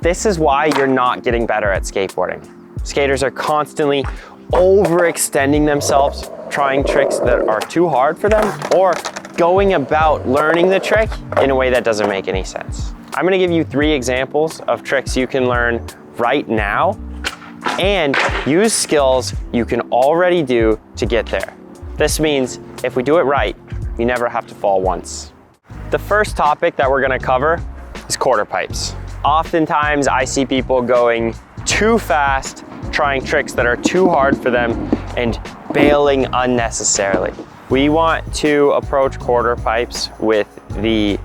This is why you're not getting better at skateboarding. Skaters are constantly overextending themselves, trying tricks that are too hard for them, or going about learning the trick in a way that doesn't make any sense. I'm gonna give you 3 examples of tricks you can learn right now and use skills you can already do to get there. This means if we do it right, you never have to fall once. The first topic that we're gonna cover is quarter pipes. Oftentimes I see people going too fast, trying tricks that are too hard for them and bailing unnecessarily. We want to approach quarter pipes with the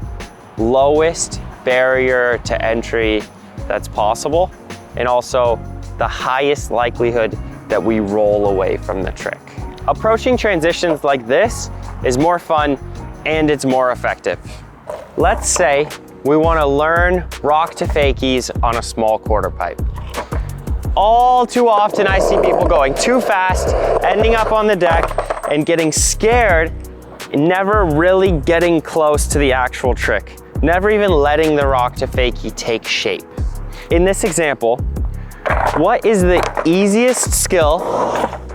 lowest barrier to entry that's possible, and also the highest likelihood that we roll away from the trick. Approaching transitions like this is more fun and it's more effective. Let's say we want to learn rock to fakies on a small quarter pipe. All too often I see people going too fast, ending up on the deck and getting scared, never really getting close to the actual trick, never even letting the rock to fakie take shape. In this example, what is the easiest skill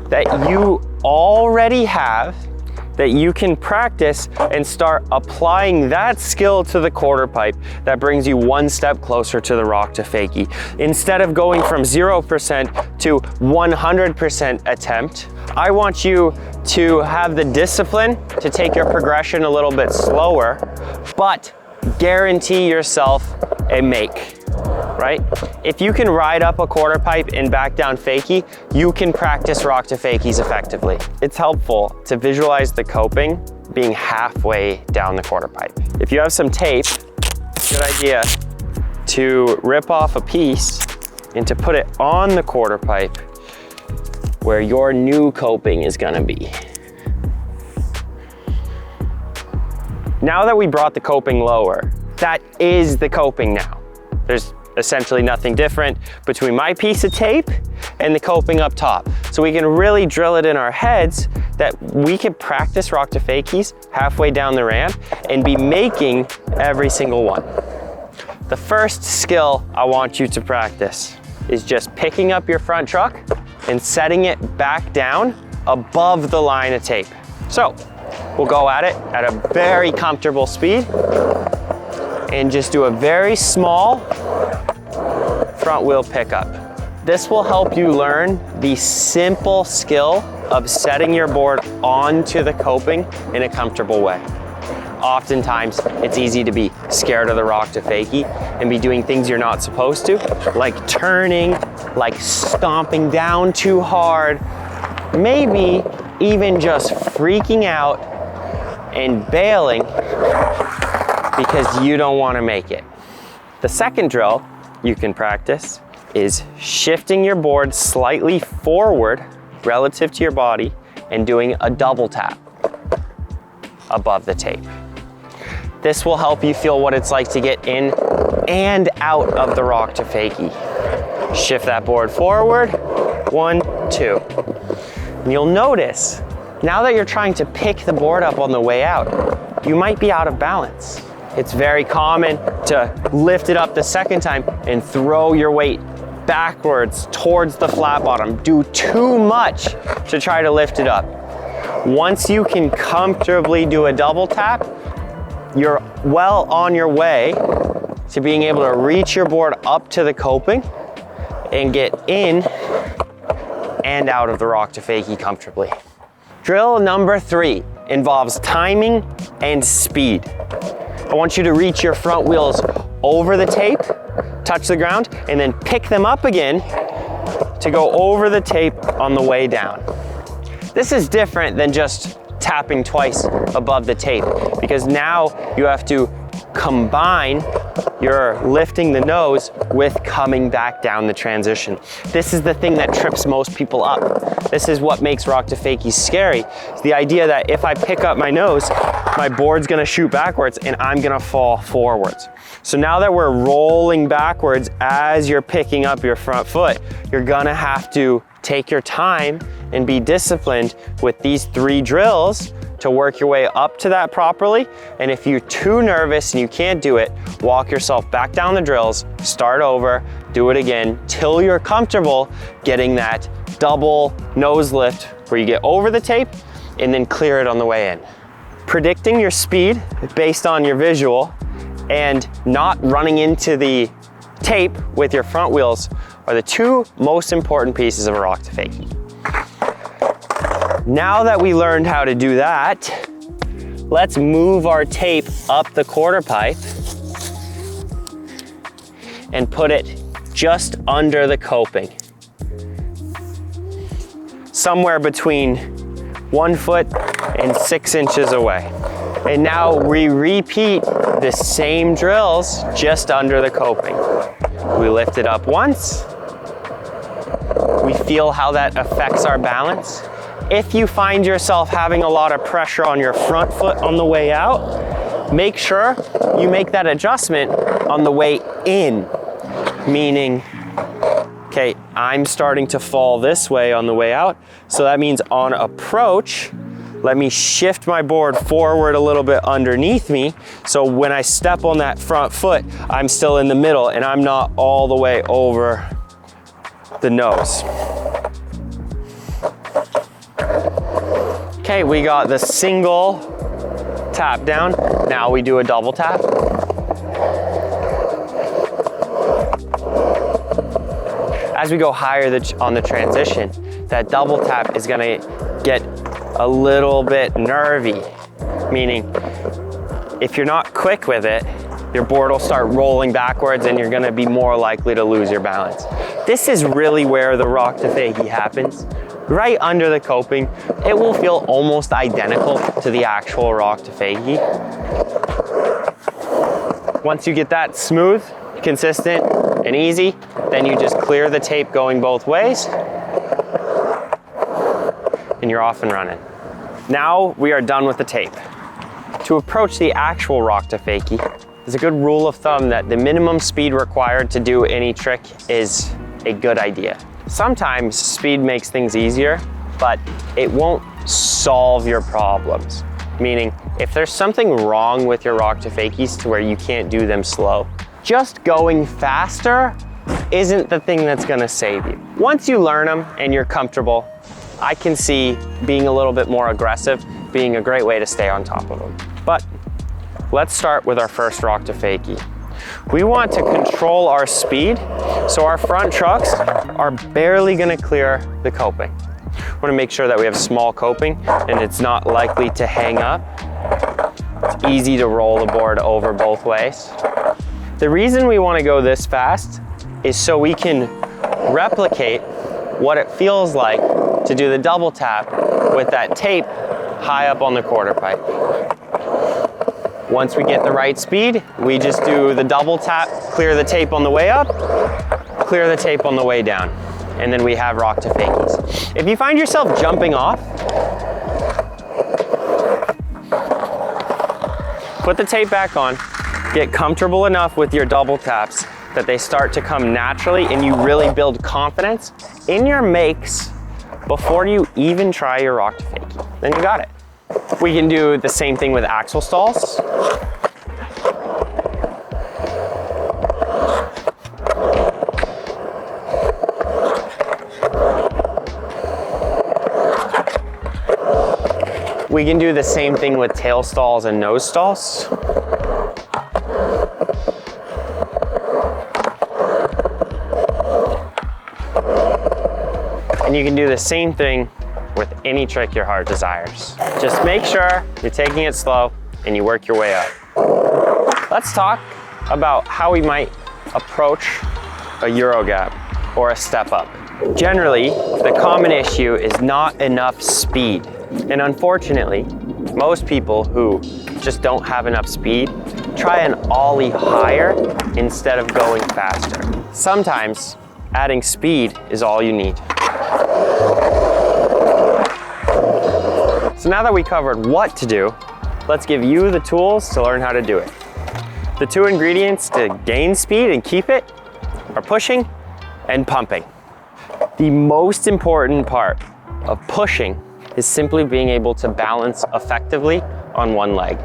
that you already have that you can practice and start applying that skill to the quarter pipe that brings you one step closer to the rock to fakie? Instead of going from 0% to 100% attempt, I want you to have the discipline to take your progression a little bit slower, but guarantee yourself a make. Right? If you can ride up a quarter pipe and back down fakie, you can practice rock to fakies effectively. It's helpful to visualize the coping being halfway down the quarter pipe. If you have some tape, it's a good idea to rip off a piece and to put it on the quarter pipe where your new coping is gonna be. Now that we brought the coping lower, that is the coping now. There's essentially nothing different between my piece of tape and the coping up top. So we can really drill it in our heads that we can practice rock to fakies halfway down the ramp and be making every single one. The first skill I want you to practice is just picking up your front truck and setting it back down above the line of tape. So we'll go at it at a very comfortable speed and just do a very small front wheel pickup. This will help you learn the simple skill of setting your board onto the coping in a comfortable way. Oftentimes, it's easy to be scared of the rock to fakie and be doing things you're not supposed to, like turning, like stomping down too hard, maybe even just freaking out and bailing because you don't want to make it. The second drill you can practice is shifting your board slightly forward relative to your body and doing a double tap above the tape. This will help you feel what it's like to get in and out of the rock to fakie. Shift that board forward, 1, 2. And you'll notice, now that you're trying to pick the board up on the way out, you might be out of balance. It's very common to lift it up the second time and throw your weight backwards towards the flat bottom. Do too much to try to lift it up. Once you can comfortably do a double tap, you're well on your way to being able to reach your board up to the coping and get in and out of the rock to fakie comfortably. Drill number 3 involves timing and speed. I want you to reach your front wheels over the tape, touch the ground, and then pick them up again to go over the tape on the way down. This is different than just tapping twice above the tape, because now you have to combine your lifting the nose with coming back down the transition. This is the thing that trips most people up. This is what makes rock to fakies scary. It's the idea that if I pick up my nose, my board's gonna shoot backwards and I'm gonna fall forwards. So now that we're rolling backwards as you're picking up your front foot, you're gonna have to take your time and be disciplined with these 3 drills to work your way up to that properly. And if you're too nervous and you can't do it, walk yourself back down the drills, start over, do it again till you're comfortable getting that double nose lift where you get over the tape and then clear it on the way in. Predicting your speed based on your visual and not running into the tape with your front wheels are the two most important pieces of a rock to fakie. Now that we learned how to do that, let's move our tape up the quarter pipe and put it just under the coping. Somewhere between 1 foot and 6 inches away. And now we repeat the same drills just under the coping. We lift it up once. We feel how that affects our balance. If you find yourself having a lot of pressure on your front foot on the way out, make sure you make that adjustment on the way in. Meaning, okay, I'm starting to fall this way on the way out, so that means on approach, let me shift my board forward a little bit underneath me, so when I step on that front foot, I'm still in the middle and I'm not all the way over the nose. Okay, we got the single tap down. Now we do a double tap. As we go higher on the transition, that double tap is gonna get a little bit nervy, meaning if you're not quick with it, your board will start rolling backwards and you're gonna be more likely to lose your balance. This is really where the rock to fakie happens. Right under the coping, it will feel almost identical to the actual rock to fakie. Once you get that smooth, consistent, and easy, then you just clear the tape going both ways, and you're off and running. Now we are done with the tape. To approach the actual rock to fakie, there's a good rule of thumb that the minimum speed required to do any trick is a good idea. Sometimes speed makes things easier, but it won't solve your problems. Meaning, if there's something wrong with your rock to fakies to where you can't do them slow, just going faster isn't the thing that's gonna save you. Once you learn them and you're comfortable, I can see being a little bit more aggressive being a great way to stay on top of them. But let's start with our first rock to fakie. We want to control our speed, so our front trucks are barely gonna clear the coping. We wanna make sure that we have small coping and it's not likely to hang up. It's easy to roll the board over both ways. The reason we wanna go this fast is so we can replicate what it feels like to do the double tap with that tape high up on the quarter pipe. Once we get the right speed, we just do the double tap, clear the tape on the way up, clear the tape on the way down, and then we have rock to fakies. If you find yourself jumping off, put the tape back on, get comfortable enough with your double taps that they start to come naturally and you really build confidence in your makes before you even try your rock to fakie. Then you got it. We can do the same thing with axle stalls. We can do the same thing with tail stalls and nose stalls. And you can do the same thing with any trick your heart desires. Just make sure you're taking it slow and you work your way up. Let's talk about how we might approach a Euro gap or a step up. Generally, the common issue is not enough speed. And unfortunately, most people who just don't have enough speed try an ollie higher instead of going faster. Sometimes adding speed is all you need. So now that we covered what to do, let's give you the tools to learn how to do it. The two ingredients to gain speed and keep it are pushing and pumping. The most important part of pushing is simply being able to balance effectively on one leg.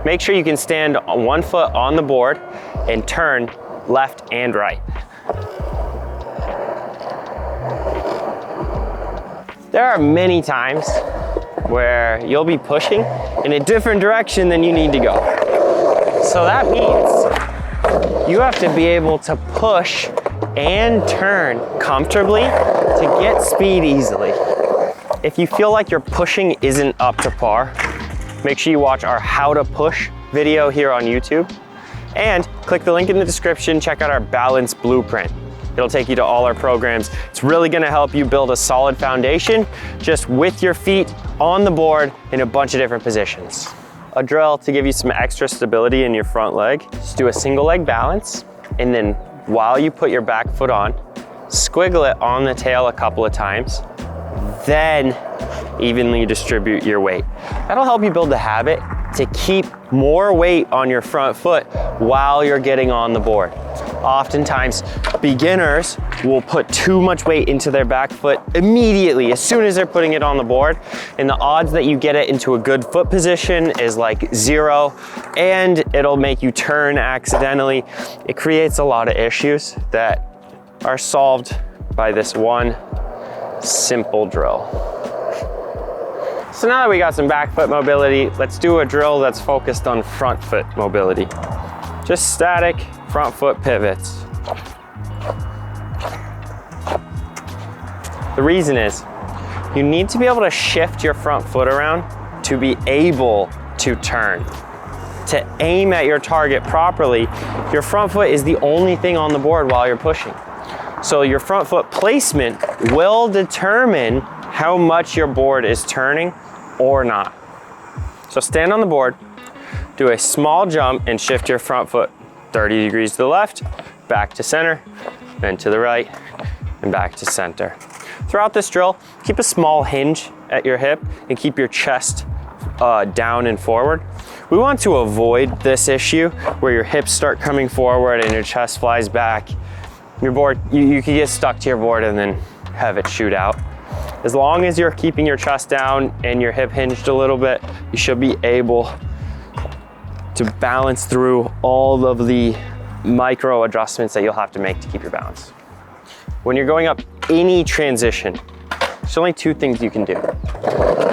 Make sure you can stand on one foot on the board and turn left and right. There are many times where you'll be pushing in a different direction than you need to go. So that means you have to be able to push and turn comfortably to get speed easily. If you feel like your pushing isn't up to par, make sure you watch our How to Push video here on YouTube, and click the link in the description, check out our balance blueprint. It'll take you to all our programs. It's really gonna help you build a solid foundation just with your feet on the board in a bunch of different positions. A drill to give you some extra stability in your front leg. Just do a single leg balance, and then while you put your back foot on, squiggle it on the tail a couple of times, then evenly distribute your weight. That'll help you build the habit to keep more weight on your front foot while you're getting on the board. Oftentimes, beginners will put too much weight into their back foot immediately as soon as they're putting it on the board, and the odds that you get it into a good foot position is like 0, and it'll make you turn accidentally. It creates a lot of issues that are solved by this one simple drill. So now that we got some back foot mobility, let's do a drill that's focused on front foot mobility. Just static front foot pivots. The reason is you need to be able to shift your front foot around to be able to turn. To aim at your target properly, your front foot is the only thing on the board while you're pushing. So your front foot placement will determine how much your board is turning or not. So stand on the board, do a small jump and shift your front foot 30 degrees to the left, back to center, then to the right, and back to center. Throughout this drill, keep a small hinge at your hip and keep your chest down and forward. We want to avoid this issue where your hips start coming forward and your chest flies back. Your board, you can get stuck to your board and then have it shoot out. As long as you're keeping your chest down and your hip hinged a little bit, you should be able to balance through all of the micro adjustments that you'll have to make to keep your balance. When you're going up any transition, there's only two things you can do.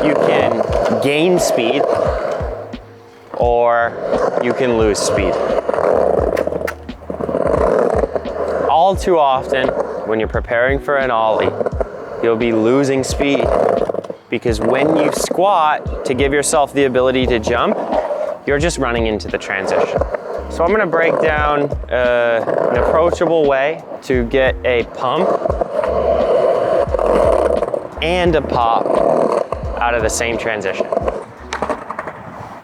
You can gain speed or you can lose speed. All too often, when you're preparing for an ollie, you'll be losing speed because when you squat to give yourself the ability to jump, you're just running into the transition. So I'm gonna break down an approachable way to get a pump and a pop out of the same transition.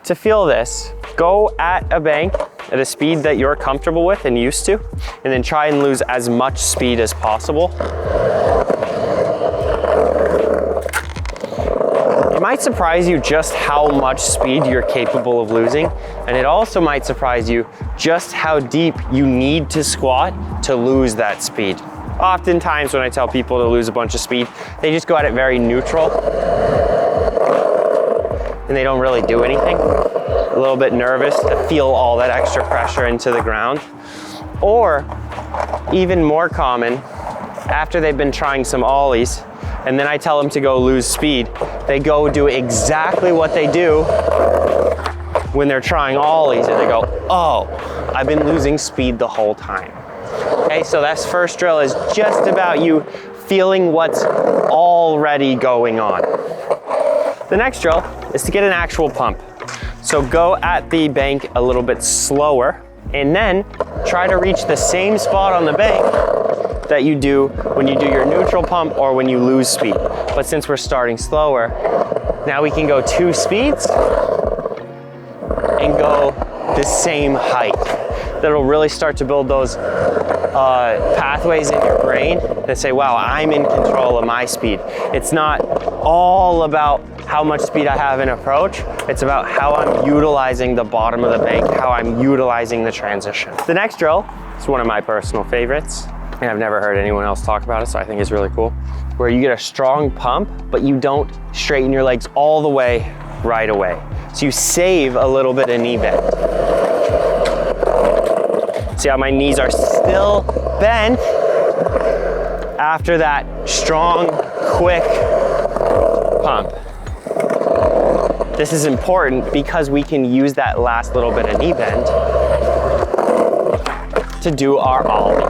To feel this, go at a bank at a speed that you're comfortable with and used to, and then try and lose as much speed as possible. It might surprise you just how much speed you're capable of losing, and it also might surprise you just how deep you need to squat to lose that speed. Oftentimes when I tell people to lose a bunch of speed, they just go at it very neutral and they don't really do anything. A little bit nervous to feel all that extra pressure into the ground. Or even more common, after they've been trying some ollies, and then I tell them to go lose speed, they go do exactly what they do when they're trying ollies, and they go, oh, I've been losing speed the whole time. Okay, so that first drill is just about you feeling what's already going on. The next drill is to get an actual pump. So go at the bank a little bit slower, and then try to reach the same spot on the bank that you do when you do your neutral pump or when you lose speed. But since we're starting slower, now we can go 2 speeds and go the same height. That'll really start to build those pathways in your brain that say, wow, I'm in control of my speed. It's not all about how much speed I have in approach. It's about how I'm utilizing the bottom of the bank, how I'm utilizing the transition. The next drill is one of my personal favorites. and I've never heard anyone else talk about it, so I think it's really cool, where you get a strong pump, but you don't straighten your legs all the way right away. So you save a little bit of knee bend. See how my knees are still bent after that strong, quick pump. This is important because we can use that last little bit of knee bend to do our ollie.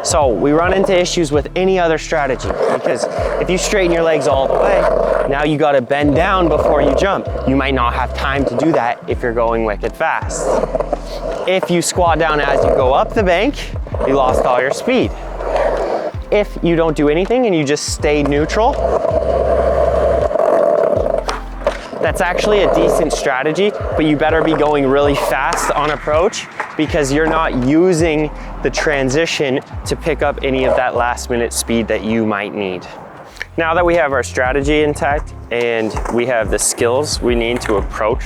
So we run into issues with any other strategy, because if you straighten your legs all the way, now you gotta bend down before you jump. You might not have time to do that if you're going wicked fast. If you squat down as you go up the bank, you lost all your speed. If you don't do anything and you just stay neutral, that's actually a decent strategy, but you better be going really fast on approach, because you're not using the transition to pick up any of that last minute speed that you might need. Now that we have our strategy intact and we have the skills we need to approach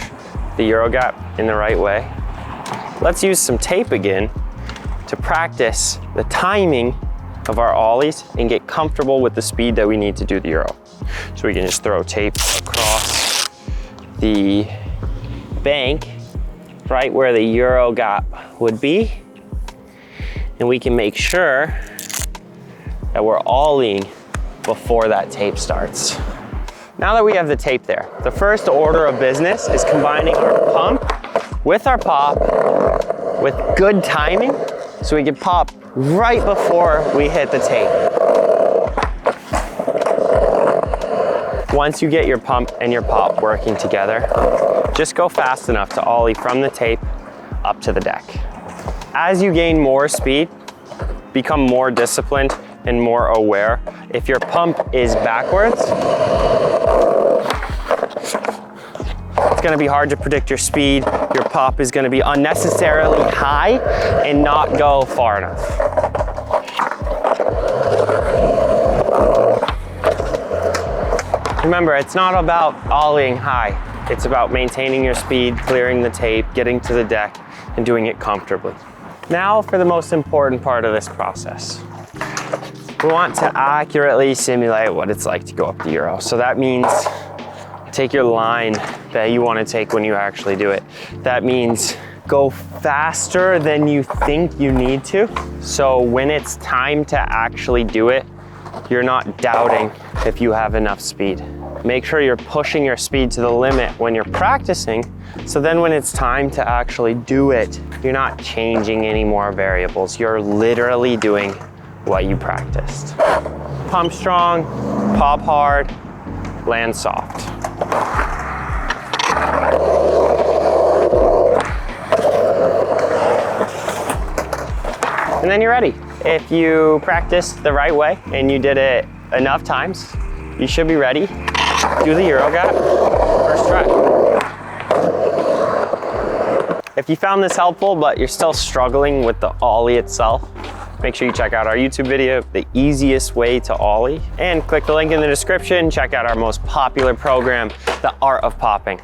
the Euro gap in the right way, let's use some tape again to practice the timing of our ollies and get comfortable with the speed that we need to do the Euro. So we can just throw tape across the bank right where the Euro gap would be, and we can make sure that we're ollieing before that tape starts. Now that we have the tape there, the first order of business is combining our pump with our pop with good timing, so we can pop right before we hit the tape. Once you get your pump and your pop working together, just go fast enough to ollie from the tape up to the deck. As you gain more speed, become more disciplined and more aware. If your pump is backwards, it's gonna be hard to predict your speed. Your pop is gonna be unnecessarily high and not go far enough. Remember, it's not about ollieing high. It's about maintaining your speed, clearing the tape, getting to the deck, and doing it comfortably. Now for the most important part of this process. We want to accurately simulate what it's like to go up the Euro. So that means take your line that you want to take when you actually do it. That means go faster than you think you need to. So when it's time to actually do it, you're not doubting if you have enough speed. Make sure you're pushing your speed to the limit when you're practicing, so then when it's time to actually do it, you're not changing any more variables. You're literally doing what you practiced. Pump strong, pop hard, land soft. And then you're ready. If you practiced the right way and you did it enough times, you should be ready. Do the Euro gap, first try. If you found this helpful, but you're still struggling with the ollie itself, make sure you check out our YouTube video, The Easiest Way to Ollie, and click the link in the description. Check out our most popular program, The Art of Popping.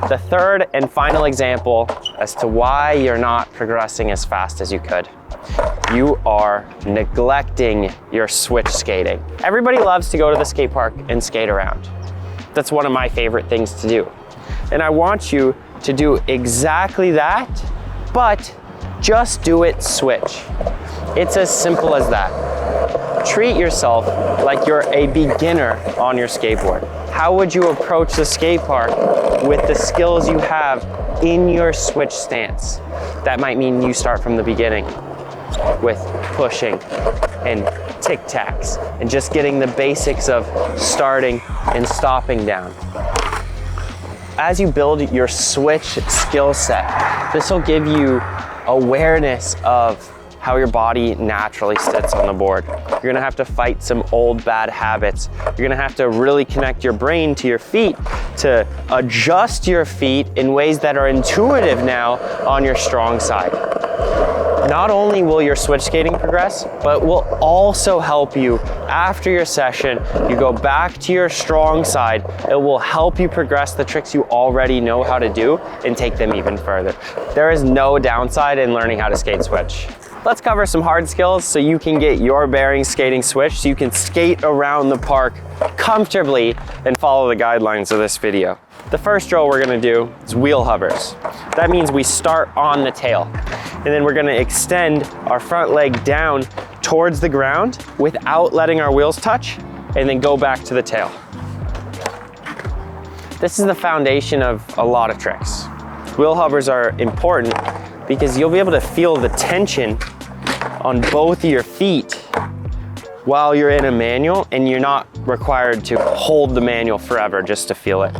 The third and final example as to why you're not progressing as fast as you could. You are neglecting your switch skating. Everybody loves to go to the skate park and skate around. That's one of my favorite things to do. And I want you to do exactly that, but just do it switch. It's as simple as that. Treat yourself like you're a beginner on your skateboard. How would you approach the skate park with the skills you have in your switch stance? That might mean you start from the beginning with pushing and tic-tacs and just getting the basics of starting and stopping down. As you build your switch skill set, this will give you awareness of how your body naturally sits on the board. You're gonna have to fight some old bad habits. You're gonna have to really connect your brain to your feet to adjust your feet in ways that are intuitive now on your strong side. Not only will your switch skating progress, but will also help you after your session. You go back to your strong side. It will help you progress the tricks you already know how to do and take them even further. There is no downside in learning how to skate switch. let's cover some hard skills so you can get your bearings skating switch, so you can skate around the park comfortably and follow the guidelines of this video. The first drill we're gonna do is wheel hovers. That means we start on the tail, and then we're gonna extend our front leg down towards the ground without letting our wheels touch, and then go back to the tail. This is the foundation of a lot of tricks. Wheel hovers are important because you'll be able to feel the tension on both of your feet while you're in a manual, and you're not required to hold the manual forever just to feel it.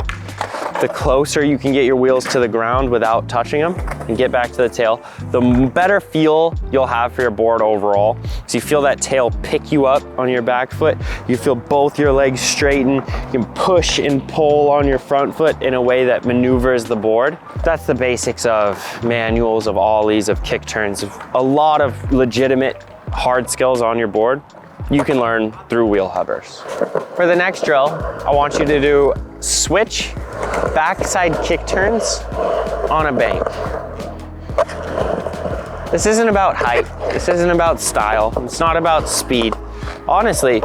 The closer you can get your wheels to the ground without touching them and get back to the tail, the better feel you'll have for your board overall. So you feel that tail pick you up on your back foot. You feel both your legs straighten. You can push and pull on your front foot in a way that maneuvers the board. That's the basics of manuals, of ollies, of kick turns, of a lot of legitimate hard skills on your board you can learn through wheel hovers. For the next drill, I want you to do switch backside kick turns on a bank. This isn't about height. This isn't about style. It's not about speed. Honestly,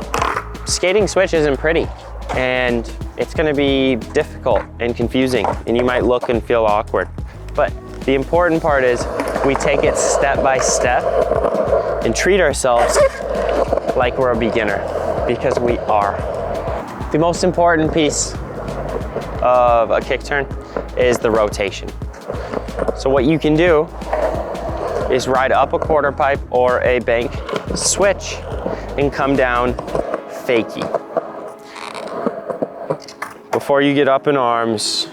skating switch isn't pretty, and it's gonna be difficult and confusing, and you might look and feel awkward. But the important part is we take it step by step and treat ourselves like we're a beginner, because we are. The most important piece of a kick turn is the rotation. So what you can do is ride up a quarter pipe or a bank, switch, and come down fakie. Before you get up in arms,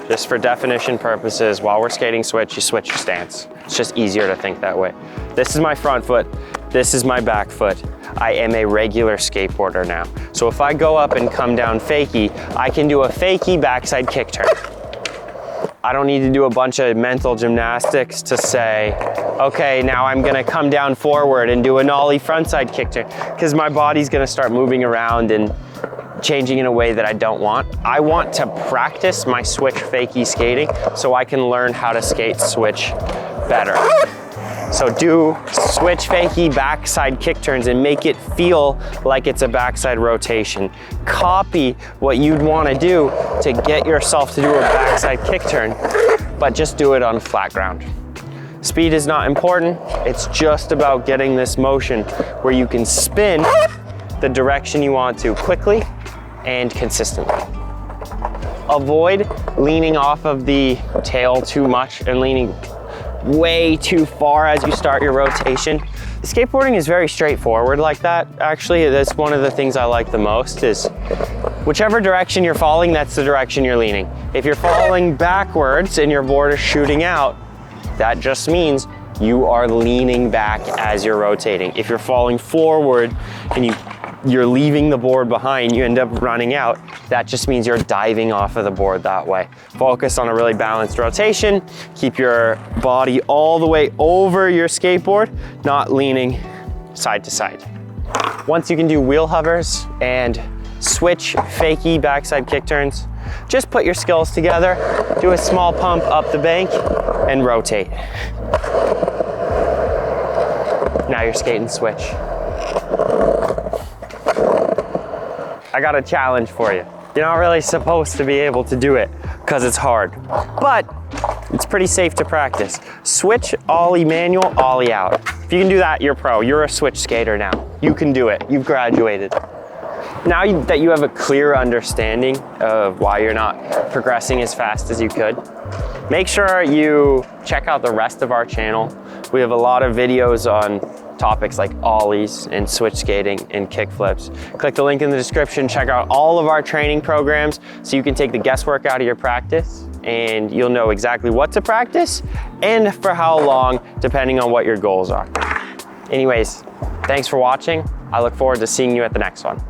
just for definition purposes, while we're skating switch, you switch your stance. It's just easier to think that way. This is my front foot, this is my back foot. I am a regular skateboarder now. So if I go up and come down fakie, I can do a fakie backside kick turn. I don't need to do a bunch of mental gymnastics to say, okay, now I'm gonna come down forward and do an ollie frontside kick turn, because my body's gonna start moving around and changing in a way that I don't want. I want to practice my switch fakie skating so I can learn how to skate switch better. So do switch fakie backside kick turns and make it feel like it's a backside rotation. Copy what you'd want to do to get yourself to do a backside kick turn, but just do it on flat ground. Speed is not important. It's just about getting this motion where you can spin the direction you want to quickly and consistently. Avoid leaning off of the tail too much and leaning way too far as you start your rotation. Skateboarding is very straightforward like that. Actually, that's one of the things I like the most, is whichever direction you're falling, that's the direction you're leaning. If you're falling backwards and your board is shooting out, that just means you are leaning back as you're rotating. If you're falling forward and you're leaving the board behind, you end up running out, that just means you're diving off of the board that way. Focus on a really balanced rotation. Keep your body all the way over your skateboard, not leaning side to side. Once you can do wheel hovers and switch fakie backside kick turns, just put your skills together, do a small pump up the bank, and rotate. Now you're skating switch. I got a challenge for you. You're not really supposed to be able to do it because it's hard, but it's pretty safe to practice. Switch, ollie manual, ollie out. If you can do that, you're pro. You're a switch skater now. You can do it. You've graduated. Now that you have a clear understanding of why you're not progressing as fast as you could, make sure you check out the rest of our channel. We have a lot of videos on topics like ollies and switch skating and kick flips. Click the link in the description, check out all of our training programs so you can take the guesswork out of your practice, and you'll know exactly what to practice and for how long, depending on what your goals are. Anyways, thanks for watching. I look forward to seeing you at the next one.